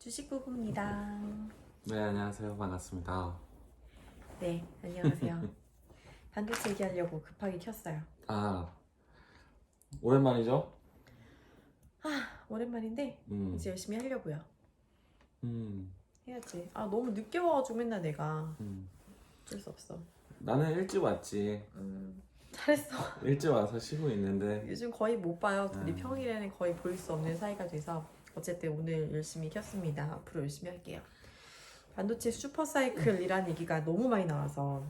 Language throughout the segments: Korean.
주식부부입니다. 네, 안녕하세요. 반갑습니다. 네, 안녕하세요. 반도체 얘기하려고 급하게 켰어요. 아, 오랜만이죠? 오랜만인데 음, 이제 열심히 하려고요. 음, 해야지. 너무 늦게 와가지고 맨날 내가 음. 어쩔 수 없어. 나는 일찍 왔지. 잘했어. 일찍 와서 쉬고 있는데. 요즘 거의 못 봐요. 둘이 음. 평일에는 거의 볼 수 없는 사이가 돼서 어쨌든 오늘 열심히 켰습니다. 앞으로 열심히 할게요. 반도체 슈퍼사이클이라는 얘기가 너무 많이 나와서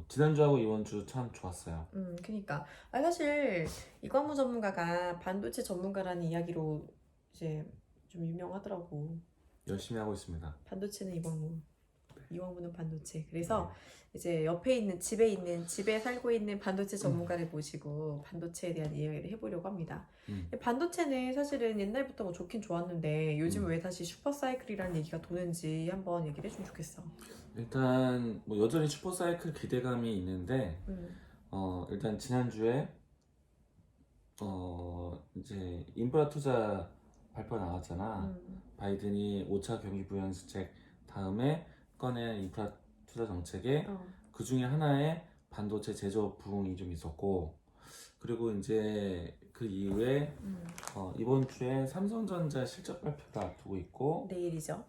지난주하고 이번 주 참 좋았어요. 그니까 사실 이광무 전문가가 반도체 전문가라는 이야기로 이제 좀 유명하더라고. 열심히 하고 있습니다. 반도체는 이광무, 이광무는 반도체. 그래서 이제 옆에 있는 집에 살고 있는 반도체 전문가를 모시고 반도체에 대한 이야기를 해보려고 합니다. 반도체는 사실은 옛날부터 뭐 좋긴 좋았는데 요즘 왜 다시 슈퍼사이클이라는 얘기가 도는지 한번 얘기를 해주면 좋겠어. 일단 뭐 여전히 슈퍼사이클 기대감이 있는데 일단 지난주에 이제 인프라 투자 발표 나왔잖아. 바이든이 5차 경기 부양책 다음에 꺼낸 인프라 투자 정책에 그 중에 하나에 반도체 제조업 부흥이 좀 있었고, 그리고 이제 그 이후에 이번 주에 삼성전자 실적 발표가 앞두고 있고, 내일이죠.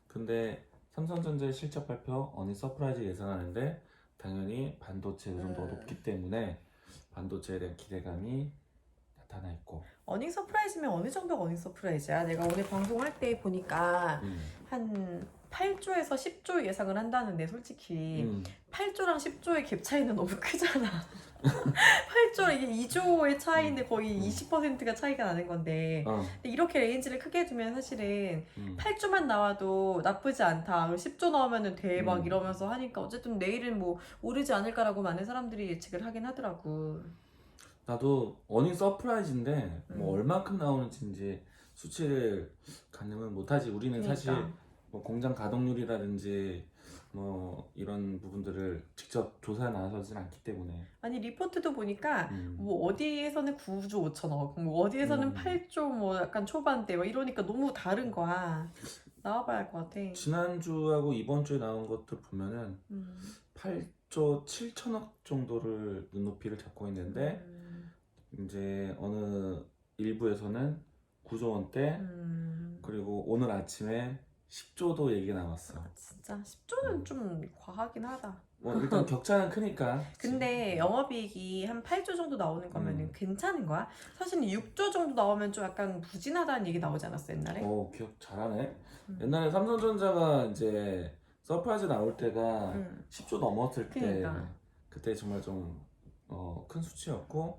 근데 삼성전자의 실적 발표 어닝 서프라이즈 예상하는데 당연히 반도체 의존도가 높기 때문에 반도체에 대한 기대감이 나타나 있고. 어닝 서프라이즈면 어느 정도가 어닝 서프라이즈야? 내가 오늘 방송할 때 보니까 한 8조에서 10조 예상을 한다는데 솔직히 8조랑 10조의 갭 차이는 너무 크잖아. 8조 이게 2조의 차이인데 거의 20%가 차이가 나는 건데 근데 이렇게 레인지를 크게 두면 사실은 8조만 나와도 나쁘지 않다. 10조 나오면은 대박 이러면서 하니까 어쨌든 내일은 뭐 오르지 않을까라고 많은 사람들이 예측을 하긴 하더라고. 나도 어닝 서프라이즈인데 뭐 얼마큼 나오는지 이제 수치를 가늠은 못하지. 우리는 그러니까. 사실 뭐 공장 가동률이라든지 뭐 이런 부분들을 직접 조사해 나서진 않기 때문에. 아니 리포트도 보니까 뭐 어디에서는 9조 5천억, 뭐 어디에서는 8조 뭐 약간 초반대 막 이러니까 너무 다른 거야. 나와봐야 할 것 같아. 지난주하고 이번 주에 나온 것들 보면은 8조 7천억 정도를 눈높이를 잡고 있는데 이제 어느 일부에서는 9조 원대 그리고 오늘 아침에 10조도 얘기가 나왔어. 진짜 10조는 좀 과하긴 하다. 뭐 일단 격차는 크니까. 근데 영업이익이 한 8조 정도 나오는 거면은 괜찮은 거야? 사실 6조 정도 나오면 좀 약간 부진하다는 얘기 나오지 않았어 옛날에? 기억 잘하네. 옛날에 삼성전자가 이제 서프라이즈 나올 때가 10조 넘었을 때 그러니까. 그때 정말 좀 큰 수치였고,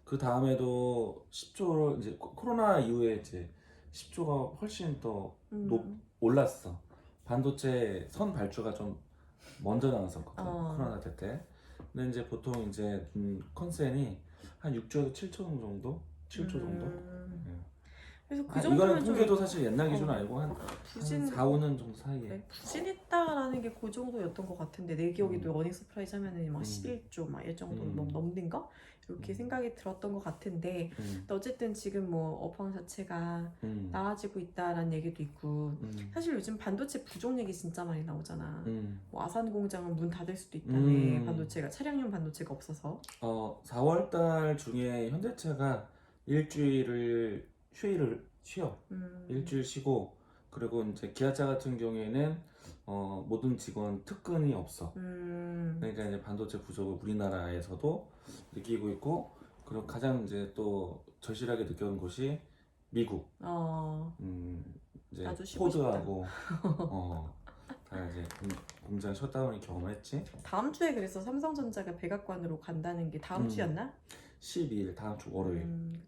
그 다음에도 10조로 이제 코로나 이후에 이제 10조가 훨씬 더 올랐어. 반도체 선 발주가 좀 먼저 나왔었거든. 코로나 때. 근데 이제 보통 이제 컨센이 한 6조에서 7조 정도? 7조 정도? 그래서 그 이거는 정도면 통계도 사실 옛날 기준 아니고 한 부진 4, 5년 정도 사이에. 네, 부진했다라는 게 그 정도였던 것 같은데 내 기억에도 어닝 서프라이즈 하면은 막 11조 막 이 정도 넘는가? 이렇게 생각이 들었던 것 같은데 근데 어쨌든 지금 뭐 업황 자체가 나아지고 있다라는 얘기도 있고 사실 요즘 반도체 부족 얘기 진짜 많이 나오잖아. 뭐 아산 공장은 문 닫을 수도 있다네. 반도체가 차량용 반도체가 없어서. 4월 달 중에 현대차가 일주일을 휴일을 쉬어. 일주일 쉬고, 그리고 이제 기아차 같은 경우에는 모든 직원 특근이 없어. 그러니까 이제 반도체 부족을 우리나라에서도 느끼고 있고, 그리고 가장 이제 또 절실하게 느껴온 곳이 미국. 이제 나도 쉬고 포드하고 다 이제 공장 셧다운을 경험했지. 다음 주에 그래서 삼성전자가 백악관으로 간다는 게 다음 주였나? 12일 다음 주 월요일.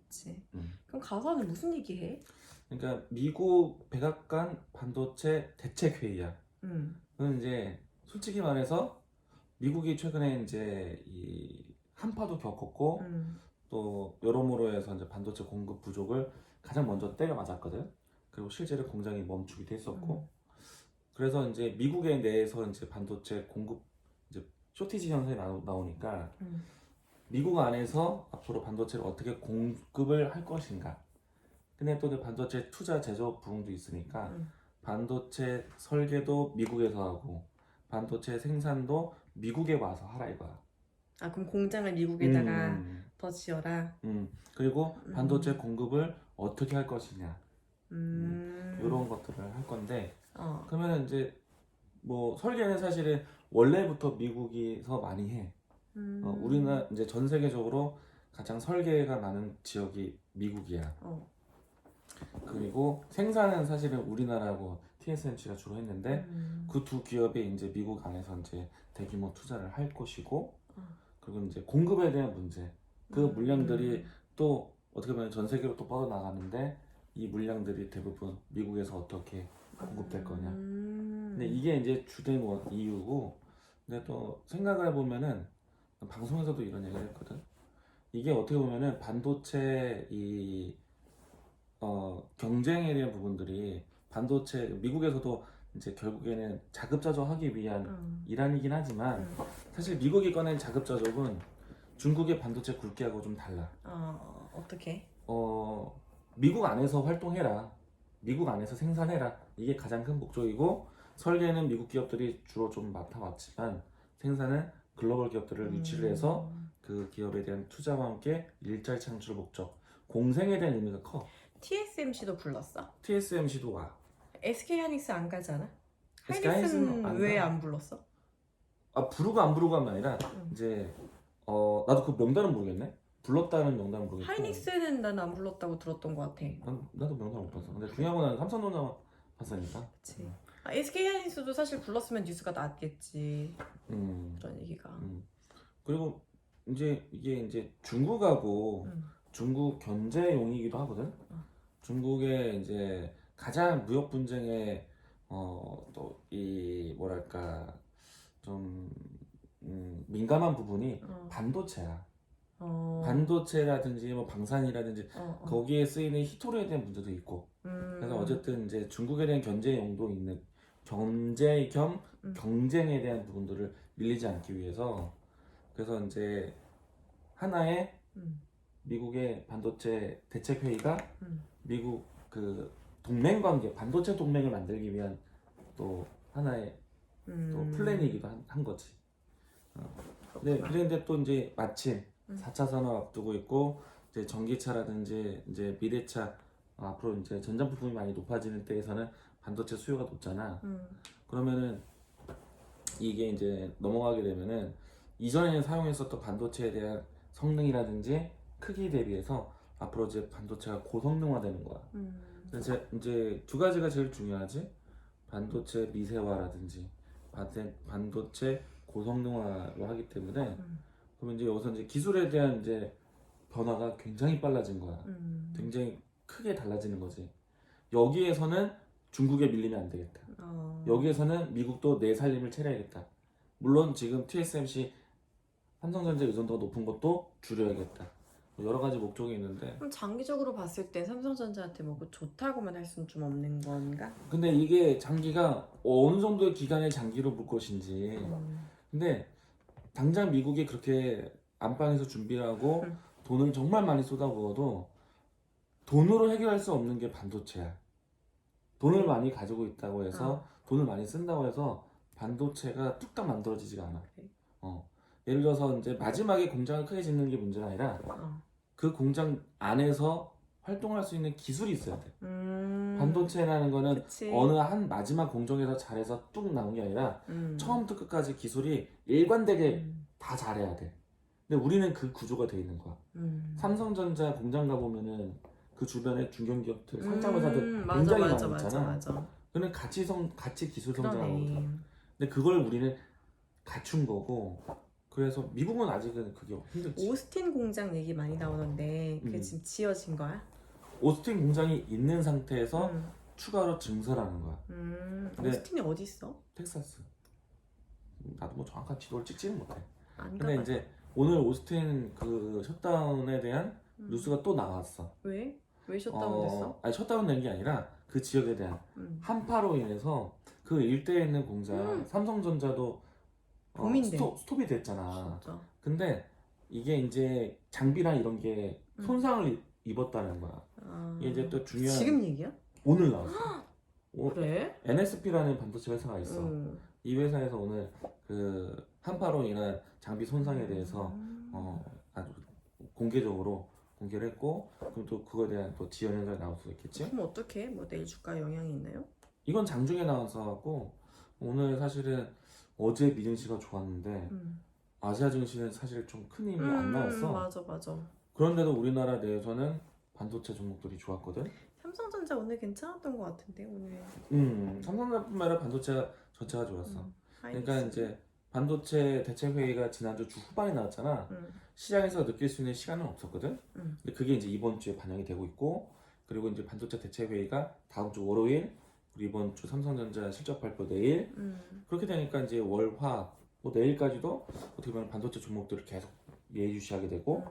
그치. 그럼 가서는 무슨 얘기 해? 그러니까 미국 백악관 반도체 대책회의야. 그건 이제 솔직히 말해서 미국이 최근에 이제 이 한파도 겪었고 또 여러모로 해서 이제 반도체 공급 부족을 가장 먼저 때려 맞았거든. 그리고 실제로 공장이 멈추기도 했었고. 그래서 이제 미국의 내에서 이제 반도체 공급 이제 쇼티지 현상이 나오니까 미국 안에서 앞으로 반도체를 어떻게 공급을 할 것인가. 근데 또 반도체 투자 제조업 부분도 있으니까 반도체 설계도 미국에서 하고 반도체 생산도 미국에 와서 하라 이거야. 아 그럼 공장을 미국에다가 더 지어라. 그리고 반도체 공급을 어떻게 할 것이냐. 이런 것들을 할 건데 그러면 이제 뭐 설계는 사실은 원래부터 미국에서 많이 해. 우리나라 이제 전 세계적으로 가장 설계가 많은 지역이 미국이야. 그리고 생산은 사실은 우리나라하고 TSMC가 주로 했는데 그 두 기업이 이제 미국 안에서 이제 대규모 투자를 할 것이고 그리고 이제 공급에 대한 문제 그 물량들이 또 어떻게 보면 전 세계로 또 뻗어나가는데 이 물량들이 대부분 미국에서 어떻게 공급될 거냐. 근데 이게 이제 주된 이유고 근데 또 생각을 해보면은 방송에서도 이런 얘기를 했거든. 이게 어떻게 보면은 반도체 경쟁에 대한 부분들이 반도체 미국에서도 이제 결국에는 자급자족하기 위한 일환이긴 하지만 사실 미국이 꺼낸 자급자족은 중국의 반도체 굵기하고 좀 달라. 어떻게? 미국 안에서 활동해라. 미국 안에서 생산해라. 이게 가장 큰 목적이고 설계는 미국 기업들이 주로 좀 맡아왔지만 생산은 글로벌 기업들을 유치를 해서 그 기업에 대한 투자와 함께 일자리 창출 목적, 공생에 대한 의미가 커. TSMC도 불렀어? TSMC도 와. SK 하이닉스 안 가잖아? SK 하이닉스는 하이닉스는 안 왜 가. 안 불렀어? 부르고 안 부르고 하면 아니라 이제 나도 그 명단은 모르겠네. 불렀다는 명단은 모르겠고. 하이닉스는 난 안 불렀다고 들었던 것 같아. 나도 명단 못 봤어. 근데 중요한 건 삼성전자 봤으니까. 그치. SK 하이닉스도 사실 불렀으면 뉴스가 났겠지. 그런 얘기가. 그리고 이제 이게 이제 중국하고 중국 견제용이기도 하거든. 중국의 이제 가장 무역 분쟁의 또 이 뭐랄까 좀 민감한 부분이 반도체야. 반도체라든지 뭐 방산이라든지 거기에 쓰이는 히토류에 대한 문제도 있고. 그래서 어쨌든 이제 중국에 대한 견제용도 있는 견제 겸 경쟁에 대한 부분들을 밀리지 않기 위해서 그래서 이제 하나의 미국의 반도체 대책회의가 미국 그 동맹 관계, 반도체 동맹을 만들기 위한 또 하나의 또 플랜이기도 한 거지. 네, 그런데 또 이제 마침 4차 산업 앞두고 있고 이제 전기차라든지 이제 미래차 앞으로 이제 전자부품이 많이 높아지는 때에서는 반도체 수요가 높잖아. 그러면은 이게 이제 넘어가게 되면은 이전에 사용했었던 반도체에 대한 성능이라든지 크기 대비해서 앞으로 이제 반도체가 고성능화되는 거야. 그래서 이제 두 가지가 제일 중요하지. 반도체 미세화라든지 반도체 고성능화로 하기 때문에 그러면 이제 여기서 이제 기술에 대한 이제 변화가 굉장히 빨라진 거야. 굉장히 크게 달라지는 거지. 여기에서는 중국에 밀리면 안 되겠다. 여기에서는 미국도 내 살림을 차려야겠다. 물론 지금 TSMC 삼성전자 의존도가 높은 것도 줄여야겠다. 여러 가지 목적이 있는데. 그럼 장기적으로 봤을 때 삼성전자한테 뭐 좋다고만 할 수는 좀 없는 건가? 근데 이게 장기가 어느 정도의 기간의 장기로 볼 것인지. 근데 당장 미국이 그렇게 안방에서 준비를 하고 돈을 정말 많이 쏟아부어도 돈으로 해결할 수 없는 게 반도체야. 돈을 많이 가지고 있다고 해서 돈을 많이 쓴다고 해서 반도체가 뚝딱 만들어지지가 않아. 예를 들어서 이제 마지막에 공장을 크게 짓는 게 문제가 아니라 그 공장 안에서 활동할 수 있는 기술이 있어야 돼. 반도체라는 거는 그치. 어느 한 마지막 공정에서 잘해서 뚝 나온 게 아니라 처음부터 끝까지 기술이 일관되게 다 잘해야 돼. 근데 우리는 그 구조가 돼 있는 거야. 삼성전자 공장 가보면은 그 주변에 중견기업들, 상장회사들 굉장히 많이 있잖아. 맞아. 그는 같이 기술 성장하고 그러네. 있잖아. 근데 그걸 우리는 갖춘 거고 그래서 미국은 아직은 그게 힘들지. 오스틴 공장 얘기 많이 나오는데 그게 지금 지어진 거야? 오스틴 공장이 있는 상태에서 추가로 증설하는 거야. 근데 오스틴이 어디 있어? 텍사스. 나도 뭐 정확한 지도를 찍지는 못해. 안 근데 가봐. 이제 오늘 오스틴 그 셧다운에 대한 뉴스가 또 나왔어. 왜? 왜 셧다운 됐어? 아니 셧다운 된 게 아니라 그 지역에 대한 한파로 인해서 그 일대에 있는 공장 삼성전자도 봄인데. 스톱이 됐잖아. 진짜. 근데 이게 이제 장비나 이런 게 손상을 입었다는 거야. 아, 이게 이제 또 중요한 지금 얘기야? 오늘 나왔어. 그래? NSP라는 반도체 회사가 있어. 응. 이 회사에서 오늘 그 한파로 인한 장비 손상에 대해서 아주 공개적으로 공개를 했고, 그럼 또 그거에 대한 또 지연 현상이 나올 수 있겠지? 그럼 어떻게? 뭐 내일 주가에 영향이 있나요? 이건 장중에 나와서 갖고 오늘 사실은 어제 미증시가 좋았는데 아시아 증시는 사실 좀 큰 힘이 안 나왔어. 맞아 맞아. 그런데도 우리나라 내에서는 반도체 종목들이 좋았거든. 삼성전자 오늘 괜찮았던 것 같은데 오늘. 삼성전자뿐만 아니라 반도체 전체가 좋았어. 그러니까 하이닉스. 이제 반도체 대책 회의가 지난주 주 후반에 나왔잖아. 시장에서 느낄 수 있는 시간은 없었거든. 근데 그게 이제 이번 주에 반영이 되고 있고, 그리고 이제 반도체 대책 회의가 다음 주 월요일, 그리고 이번 주 삼성전자 실적 발표 내일. 그렇게 되니까 이제 월, 화, 뭐 내일까지도 어떻게 보면 반도체 종목들을 계속 예의주시하게 되고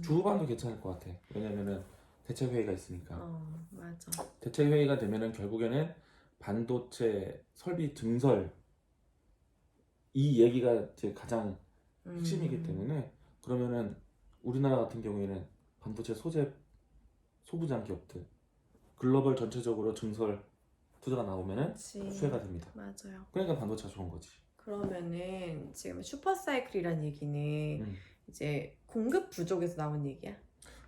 주 후반도 괜찮을 것 같아. 왜냐면은 대책 회의가 있으니까. 맞아. 대책 회의가 되면은 결국에는 반도체 설비 증설 이 얘기가 이제 가장 핵심이기 때문에, 그러면은 우리나라 같은 경우에는 반도체 소재 소부장 기업들 글로벌 전체적으로 증설 투자가 나오면은 그치. 수혜가 됩니다. 맞아요. 그러니까 반도체가 좋은 거지. 그러면은 지금 슈퍼사이클이란 얘기는 이제 공급 부족에서 나온 얘기야?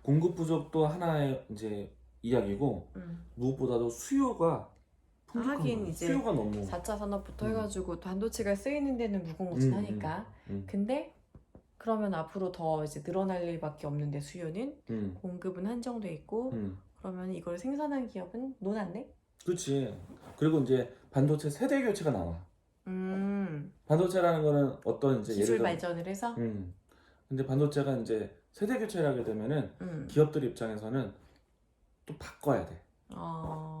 공급 부족도 하나의 이제 이야기고, 무엇보다도 수요가 풍족한 하긴 거야. 이제 수요가 너무 4차 산업부터 해가지고 반도체가 쓰이는 데는 무궁무진하니까. 근데 그러면 앞으로 더 이제 늘어날 일밖에 없는데 수요는 공급은 한정돼 있고 그러면 이걸 생산한 기업은 논한데? 그렇지. 그리고 이제 반도체 세대 교체가 나와. 반도체라는 거는 어떤 이제 기술 예를 들어 발전을 해서? 근데 반도체가 이제 세대 교체를 하게 되면은 기업들 입장에서는 또 바꿔야 돼.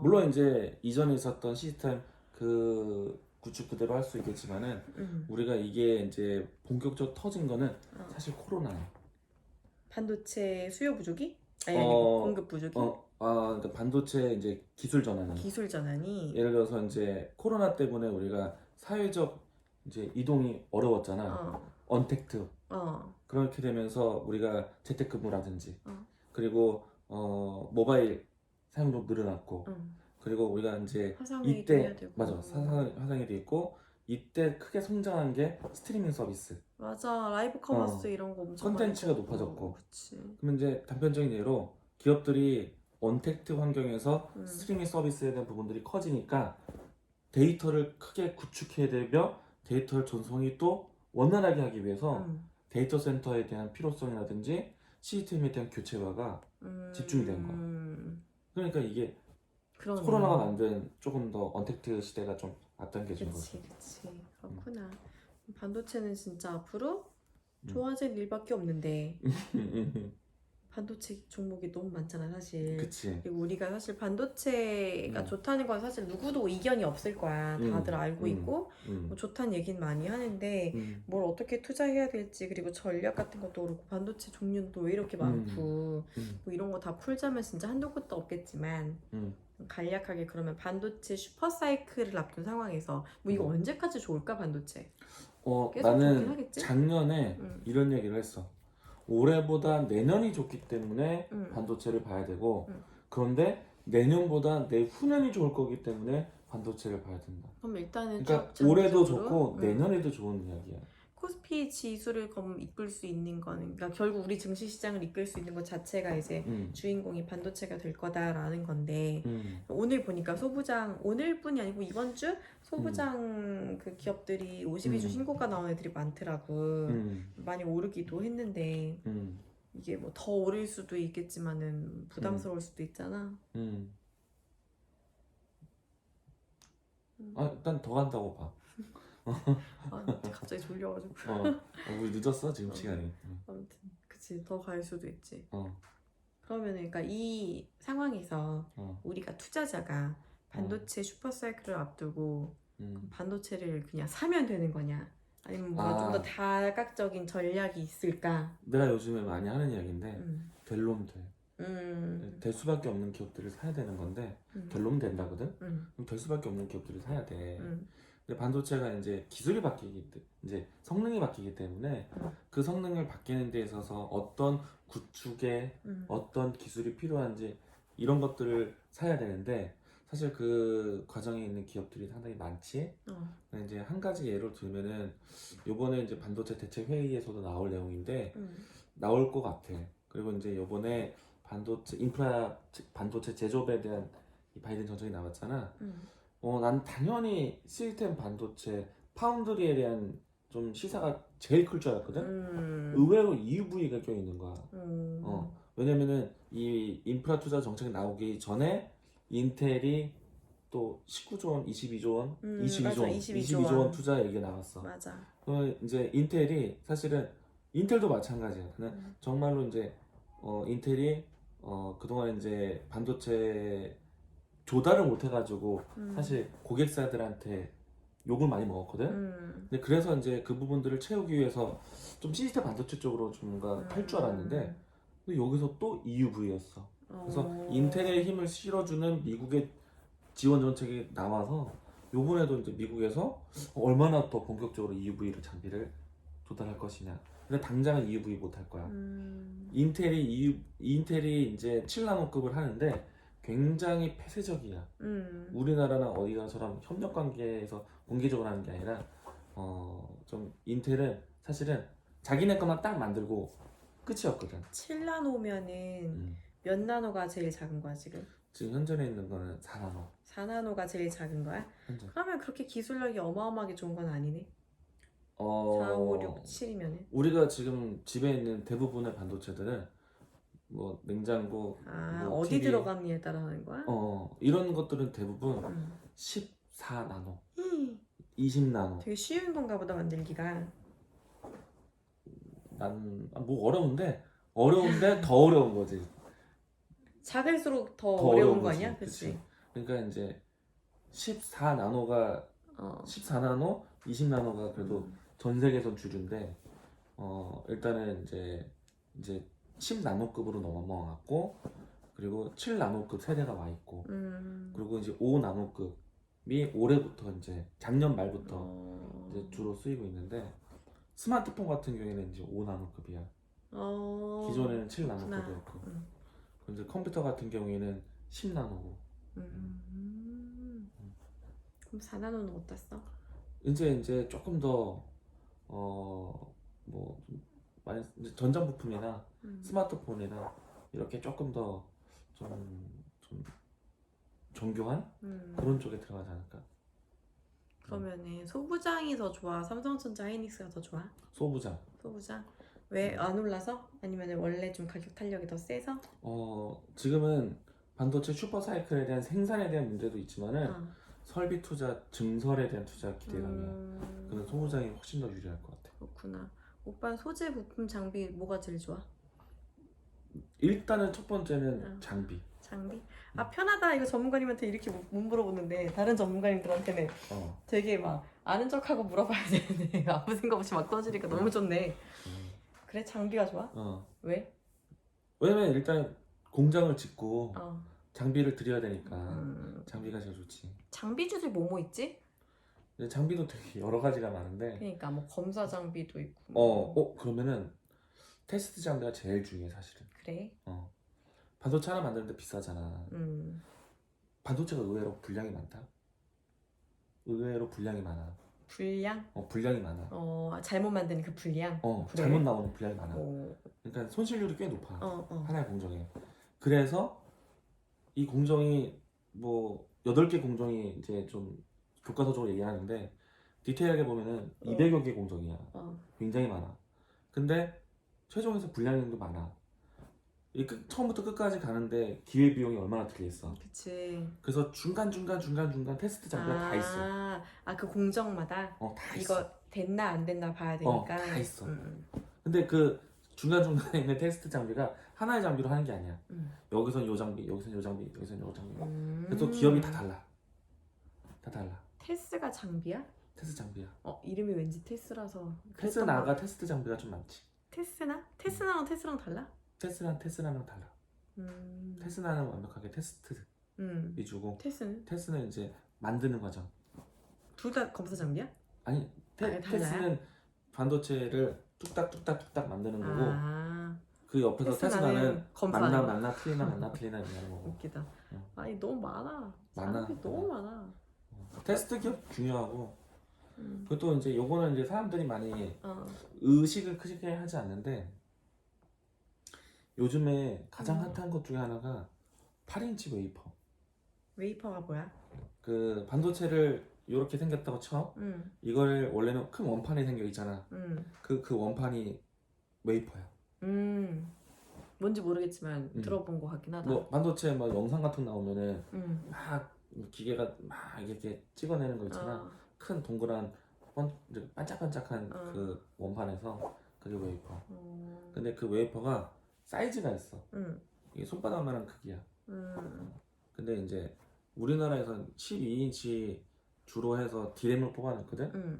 물론 이제 이전에 있었던 시스템 그 구축 그대로 할 수 있겠지만은 우리가 이게 이제 본격적으로 터진 거는 사실 코로나야. 반도체 수요 부족이? 아니 공급 부족이? 그러니까 반도체 이제 기술 전환이. 기술 전환이? 예를 들어서 이제 코로나 때문에 우리가 사회적 이제 이동이 어려웠잖아. 언택트. 그렇게 되면서 우리가 재택근무라든지 그리고 모바일 사용도 늘어났고 그리고 우리가 이제 화상회의도 해야 이때 되고. 맞아 화상회의도 있고, 이때 크게 성장한 게 스트리밍 서비스. 맞아, 라이브 커머스 이런 거 엄청 컨텐츠가 많이 높아졌고. 그치. 그러면 이제 단편적인 예로 기업들이 언택트 환경에서 스트리밍 서비스에 대한 부분들이 커지니까 데이터를 크게 구축해야 되며 데이터를 전송이 또 원활하게 하기 위해서 데이터 센터에 대한 필요성이라든지 시스템에 대한 교체화가 집중이 되는 거야. 그러니까 이게 그러네. 코로나가 만든 조금 더 언택트 시대가 좀 앞당겨진 거지. 그치. 그렇구나. 반도체는 진짜 앞으로 좋아질 일밖에 없는데 반도체 종목이 너무 많잖아 사실. 그치. 그리고 우리가 사실 반도체가 좋다는 건 사실 누구도 이견이 없을 거야. 다들 알고 있고 뭐 좋다는 얘기는 많이 하는데 뭘 어떻게 투자해야 될지, 그리고 전략 같은 것도 그렇고 반도체 종류는 또 왜 이렇게 많고 뭐 이런 거 다 풀자면 진짜 한도 끝도 없겠지만 간략하게 그러면 반도체 슈퍼사이클을 앞둔 상황에서 뭐 이거 언제까지 좋을까 반도체? 계속 좋긴 나는 하겠지? 작년에 이런 얘기를 했어. 올해보다 내년이 좋기 때문에 반도체를 봐야 되고, 그런데 내년보다 내후년이 좋을 거기 때문에 반도체를 봐야 된다. 그럼 일단은 그러니까 쭉 올해도 장기적으로, 좋고 내년에도 좋은 이야기야. 코스피 지수를 이끌 수 있는 거는, 그러니까 결국 우리 증시 시장을 이끌 수 있는 것 자체가 이제 주인공이 반도체가 될 거다라는 건데 오늘 보니까 소부장, 오늘뿐이 아니고 이번 주 소부장 그 기업들이 52주 신고가 나온 애들이 많더라고. 많이 오르기도 했는데 이게 뭐 더 오를 수도 있겠지만은 부담스러울 수도 있잖아. 일단 더 간다고 봐. 갑자기 졸려가지고. 우리 늦었어 지금 시간이. 아무튼 그치, 더 갈 수도 있지. 어. 그러면 그러니까 이 상황에서 우리가 투자자가 반도체 슈퍼사이클을 앞두고 반도체를 그냥 사면 되는 거냐, 아니면 뭔가 좀 더 다각적인 전략이 있을까? 내가 요즘에 많이 하는 이야기인데 될 놈 돼. 될 수밖에 없는 기업들을 사야 되는 건데 될 놈 된다거든? 그럼 될 수밖에 없는 기업들을 사야 돼. 근데 반도체가 이제 기술이 바뀌기 때문에 이제 성능이 바뀌기 때문에 그 성능을 바뀌는 데 있어서 어떤 구축에 어떤 기술이 필요한지 이런 것들을 사야 되는데 사실 그 과정에 있는 기업들이 상당히 많지. 근데 이제 한 가지 예를 들면은 요번에 이제 반도체 대책 회의에서도 나올 내용인데 나올 것 같아. 그리고 이제 요번에 반도체 인프라 반도체 제조업에 대한 이 바이든 정책이 나왔잖아. 난 당연히 시스템 반도체 파운드리에 대한 좀 시사가 제일 클 줄 알았거든. 의외로 EUV가 껴 있는 거야. 왜냐면은 이 인프라 투자 정책이 나오기 전에 인텔이 또 19조 원, 22조 원, 22조 원, 22조 원 투자 얘기가 나왔어. 맞아. 이제 인텔이 사실은 인텔도 마찬가지야. 정말로 이제 인텔이 그동안 이제 반도체 조달을 못 해가지고 사실 고객사들한테 욕을 많이 먹었거든. 근데 그래서 이제 그 부분들을 채우기 위해서 좀 시스템 반도체 쪽으로 좀 뭔가 할 줄 알았는데 근데 여기서 또 EUV였어. 그래서 인텔의 힘을 실어주는 미국의 지원 정책이 나와서 요번에도 이제 미국에서 얼마나 더 본격적으로 EUV를 장비를 조달할 것이냐. 근데 당장은 EUV 못 할 거야. 인텔이 이제 7나노급을 하는데 굉장히 폐쇄적이야. 우리나라나 어디가처럼 협력 관계에서 공개적으로 하는 게 아니라 좀 인텔은 사실은 자기네 것만 딱 만들고 끝이었거든. 7나노면은 몇 나노가 제일 작은 거야 지금? 지금 현존에 있는 거는 4나노. 4나노가 제일 작은 거야? 현존. 그러면 그렇게 기술력이 어마어마하게 좋은 건 아니네. 4, 4, 5, 6, 7이면은. 우리가 지금 집에 있는 대부분의 반도체들은 뭐 냉장고, 뭐 어디 TV, 들어갔느냐에 따라 하는 거야? 이런 것들은 대부분 14나노, 20나노. 되게 쉬운 건가 보다 만들기가. 난 뭐 어려운데 더 어려운 거지. 작을수록 더 더 어려운 거 거지. 아니야? 그치? 그러니까 이제 14나노가 14나노, 20나노가 그래도 전 세계에선 주류인데 일단은 이제 10나노급으로 넘어갔고 그리고 7나노급 세대가 와 있고 그리고 이제 5나노급이 올해부터 이제 작년 말부터 이제 주로 쓰이고 있는데 스마트폰 같은 경우에는 이제 5나노급이야. 기존에는 7나노급이었고 이제 컴퓨터 같은 경우에는 10나노고. 그럼 4나노는 어디다 써? 이제 조금 더 많이 이제 전자부품이나 스마트폰이나 이렇게 조금 더 좀 정교한 그런 쪽에 들어가지 않을까? 그러면은 소부장이 더 좋아? 삼성전자 하이닉스가 더 좋아? 소부장. 소부장? 왜 안 올라서? 아니면 원래 좀 가격 탄력이 더 세서? 지금은 반도체 슈퍼사이클에 대한 생산에 대한 문제도 있지만은 설비 투자, 증설에 대한 투자 기대감이야. 그래서 소부장이 훨씬 더 유리할 것 같아. 그렇구나. 오빠 소재 부품 장비 뭐가 제일 좋아? 일단은 첫 번째는 장비. 장비? 편하다. 이거 전문가님한테 이렇게 못 물어보는데 다른 전문가님들한테는 되게 막 아는 척하고 물어봐야 되는데 아무 생각 없이 막 떠지니까 너무 좋네. 그래? 장비가 좋아? 왜? 왜냐면 일단 공장을 짓고 장비를 들여야 되니까 장비가 제일 좋지. 장비주들 뭐뭐 있지? 장비도 되게 여러 가지가 많은데. 그러니까 뭐 검사 장비도 있고. 그러면은 테스트 장비가 제일 중요해 사실은. 그래? 반도체 하나 만드는데 비싸잖아. 반도체가 의외로 분량이 많다. 의외로 분량이 많아. 분량? 분량이 많아. 잘못 만드는 그 분량? 그래? 잘못 나오는 분량이 많아. 그러니까 손실률이 꽤 높아. 하나의 공정에. 그래서 이 공정이 뭐 8개 공정이 이제 좀 교과서적으로 얘기하는데 디테일하게 보면은 200여 개 공정이야. 굉장히 많아. 근데 최종에서 분량도 많아. 처음부터 끝까지 가는데 기회비용이 얼마나 들겠어. 그치. 그래서 중간 테스트 장비가 다 있어. 그 공정마다? 다 있어. 이거 됐나 안 됐나 봐야 되니까. 다 있어. 근데 그 중간중간에 있는 테스트 장비가 하나의 장비로 하는 게 아니야. 여기선 요 장비, 여기선 요 장비, 여기선 요 장비. 그래서 기업이 다 달라. 다 달라. 테스가 장비야? 테스트 장비야. 이름이 왠지 테스라서. 테스나가 테스트 장비가 좀 많지. 테스나? 테스나랑 테스랑 달라? 테스나랑 달라. 테스나는 완벽하게 테스트 위주고 테스는? 테스는 이제 만드는 과정. 둘 다 검사 장비야? 아니 달라요? 테스는 반도체를 뚝딱뚝딱뚝딱 만드는 거고 아, 그 옆에서 테스나는 테스나는 검사하는 거야? 맞나 틀리나 이런 거고. 웃기다. 응. 아니 너무 많아. 많아. 장비 너무 많아. 테스트 기업 중요하고 음. 그리고 또 이제 요거는 이제 사람들이 많이 어. 의식을 크게 하지 않는데 요즘에 가장 핫한 것 중에 하나가 8인치 웨이퍼. 웨이퍼가 뭐야? 그 반도체를 이렇게 생겼다고 쳐. 이걸 원래는 큰 원판이 생겨 있잖아. 그 원판이 웨이퍼야. 뭔지 모르겠지만 들어본 것 같긴 하다. 뭐 반도체 막 영상 같은 거 나오면은 막 기계가 막 이렇게 찍어내는 거 있잖아. 큰 동그란 이제 반짝반짝한 그 원판에서 그게 웨이퍼. 근데 그 웨이퍼가 사이즈가 있어. 이게 손바닥만한 크기야. 근데 이제 우리나라에선 12인치 주로 해서 D램을 뽑아냈거든.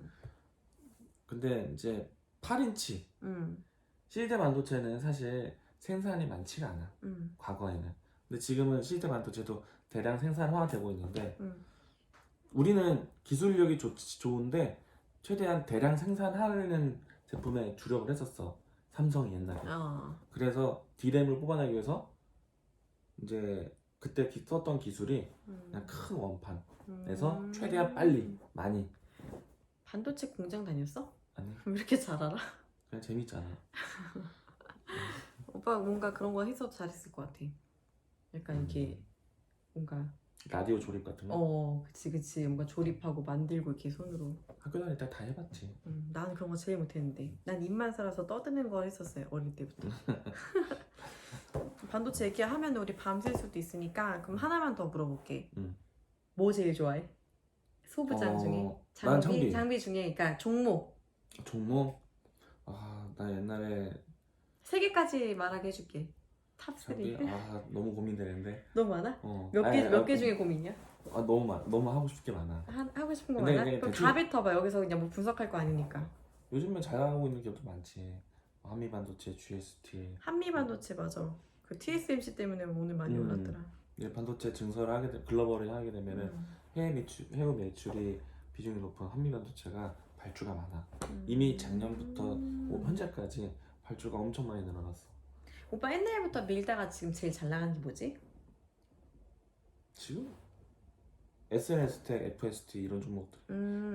근데 이제 8인치 C대 반도체는 사실 생산이 많지가 않아. 과거에는. 근데 지금은 C대 반도체도 대량 생산화되고 있는데 우리는 기술력이 좋은데 최대한 대량 생산하는 제품에 주력을 했었어. 삼성이 옛날에. 그래서 D램을 뽑아내기 위해서 이제 그때 썼던 기술이 그냥 큰 원판에서 최대한 빨리 많이. 반도체 공장 다녔어? 아니 왜 이렇게 잘 알아? 그냥 재밌잖아. 오빠 뭔가 그런 거 해서 잘했을 것 같아. 약간 이렇게 뭔가 라디오 조립 같은 거. 그치 뭔가 조립하고 만들고 이렇게 손으로. 학교 다닐 때 다 해봤지. 나는 그런 거 제일 못했는데 난 입만 살아서 떠드는 걸 했었어요 어릴 때부터. 반도체 얘기하면 우리 밤샐 수도 있으니까 그럼 하나만 더 물어볼게. 뭐 제일 좋아해? 소부장 중에? 난 장비. 장비 중에 그러니까 종목 종목? 나 옛날에 3개까지 말하게 해줄게. 탑 3. 장비? 너무 고민되는데. 너무 많아? 어. 몇 개 중에 고민이야? 너무 하고 싶은 게 많아. 하고 싶은 거 근데 많아? 그냥 그럼 대충- 다 뱉어봐. 여기서 그냥 뭐 분석할 거 아니니까. 요즘에 잘 나가고 있는 기업도 많지. 한미반도체, GST. 한미반도체 맞아. 그 TSMC 때문에 오늘 많이 올랐더라. 이제 반도체 증설을 하게 되 글로벌을 하게 되면은 해외 매출이 비중이 높은 한미반도체가 발주가 많아. 이미 작년부터 현재까지 발주가 엄청 많이 늘어났어. 오빠 옛날부터 밀다가 지금 제일 잘 나가는 게 뭐지? 지금? SNS텍, FST 이런 종목들.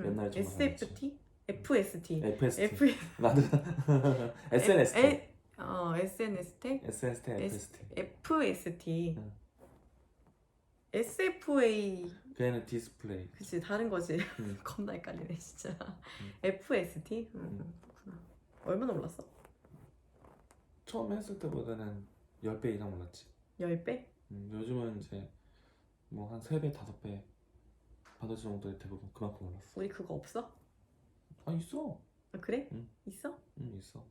옛날에 좀 SFT? FST. FST. 나도 SNS텍. SNS텍? SNS텍, FST. FST. 응. SFA. 걔는 디스플레이. 그치 다른 거지. 응. 겁나 헷갈리네 진짜. FST? 그렇구나. 얼마나 올랐어? 처음 했을 때보다는 10배 이상 올랐지. 10배? 요즘은 이제 뭐 한 3배, 5배 반도체 정도의 대부분 그만큼 올랐어. 우리 그거 없어? 있어. 그래? 응. 있어? 있어.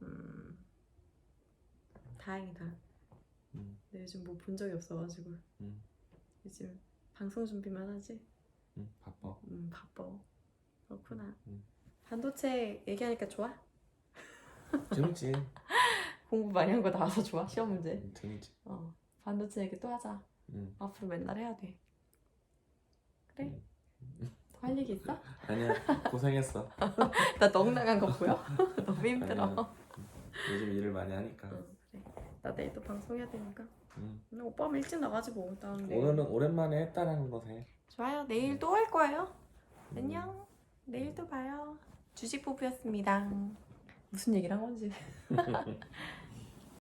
다행이다. 근데 요즘 뭐 본 적이 없어가지고. 요즘 방송 준비만 하지? 바빠. 바빠. 그렇구나. 반도체 얘기하니까 좋아? 재밌지. 공부 많이 한 거 나와서 좋아? 시험 문제? 재밌지. 반도체 얘기 또 하자. 앞으로 맨날 해야 돼. 그래? 더 할 얘기 있어? 아니야, 고생했어. 나 넋 나간 거 보여? 너무 힘들어. 아니야. 요즘 일을 많이 하니까. 그래. 나 내일 또 방송해야 되니까. 오빠는 일찍 나가지 뭐. 오늘은 오랜만에 했다라는 것에. 좋아요. 내일 또 할 거예요. 안녕. 내일 또 봐요. 주식부부였습니다. 무슨 얘기를 한 건지.